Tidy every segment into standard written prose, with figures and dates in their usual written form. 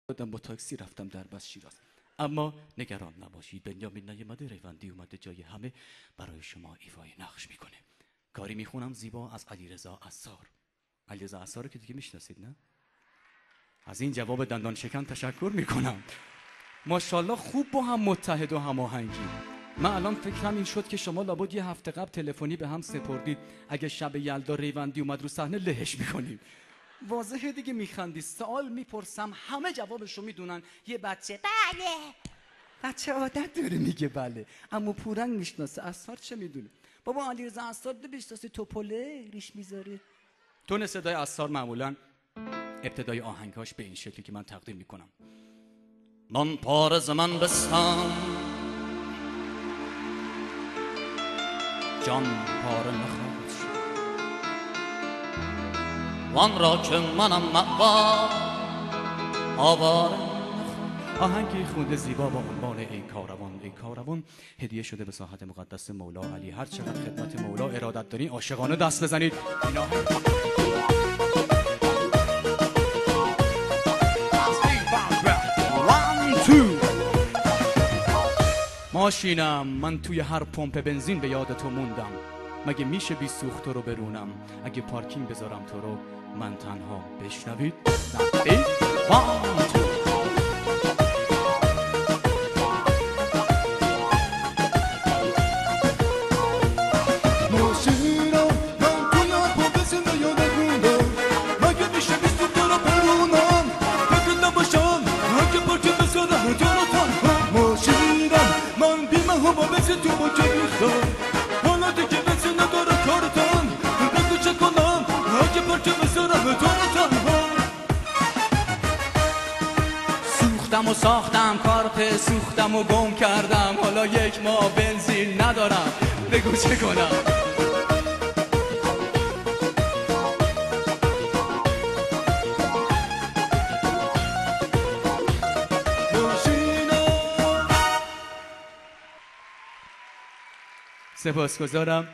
دادم با تاکسی رفتم در بس شیراز. اما نگران نباشید، بنیامین نیامده، ریوندی اومده جای همه برای شما ایفای نقش میکنه. کاری میخونم زیبا از علیرضا عصار. علیرضا عصار رو که دیگه میشناسید نه؟ از این جواب دندان شکن تشکر میکنم. ماشاءالله خوب با هم متحد و هماهنگی. من الان فکرم این شد که شما لابد یه هفته قبل تلفنی به هم سپردید اگه شب یلدا ریوندی اومد رو صحنه لهش میکنید. واضحه دیگه میخندی. سوال میپرسم همه جوابشو میدونن. یه بچه بله، بچه عادت داره میگه بله. اما پورنگ میشناسه، عصار چه میدونه؟ بابا علیرضا عصار بشناسه، توپله ریش میذاره. تون صدای عصار معمولا ابتدای آهنگاش به این شکلی که من تقدیم میکنم. من پار زمن بستم، جان پاره نخواهد شد، وان را که منم مأوا آواره نخواهد. آهنگی خونده زیبا با عنوان ای کاروان. ای کاروان هدیه شده به ساحت مقدس مولا علی. هر چقدر خدمت مولا ارادت دارین عاشقانه دست بزنید. این آهنگ ماشینم، من توی هر پمپ بنزین به یاد تو موندم. مگه میشه بی سوخت تو رو برونم؟ اگه پارکینگ بذارم تو رو من تنها بشنوید. سوختم و ساختم کارت، سوختم و گم کردم، حالا یک ماه بنزین ندارم، بگو چه کنم؟ سپاسگزارم.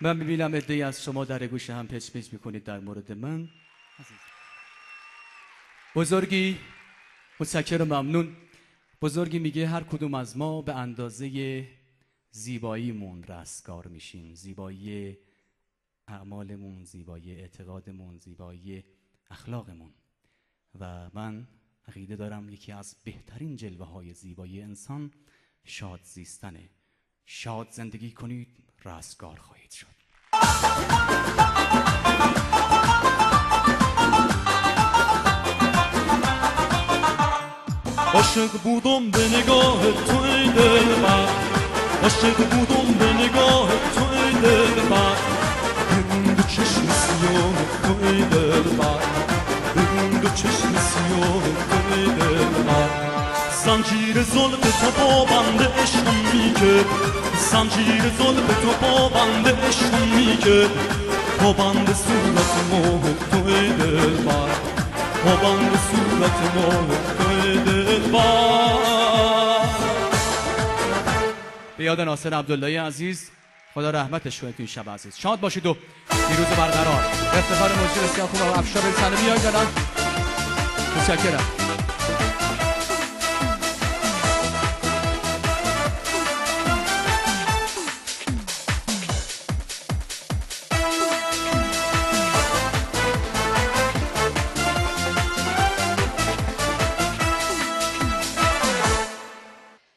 من میبینم عده‌ای از شما در گوش هم پچ پچ میکنید در مورد من. بزرگی متشکرم، ممنون. بزرگی میگه هر کدوم از ما به اندازه زیباییمون رستگار میشیم. زیبایی اعمالمون، زیبایی اعتقادمون، زیبایی اخلاقمون. و من عقیده دارم یکی از بهترین جلوه های زیبایی انسان شاد زیستنه. شاد زندگی کنید، رستگار خواهید شد. عاشق بودم به نگاه تو ای دلبر، عاشق بودم به نگاه تو ای دلبر، بگون دو چشم سیاه تو ای دلبر، بگون دو چشم سیاه تو ای دلبر. زنجیر زلف تو پابند عشقم میکرد، زنجیر زلف تو پابند عشقم میکرد، پابند صورت ماه تو ای دلبر، پابند صورت ماه تو ای دلبر. به یاد ناصر عبداللهی عزیز، خدا رحمتش کنه تو این شب عزیز. شاد باشید و پیروز برقرار. افتخار مجری بسیار خوب و افشار سلمی های دارن. متشکرم.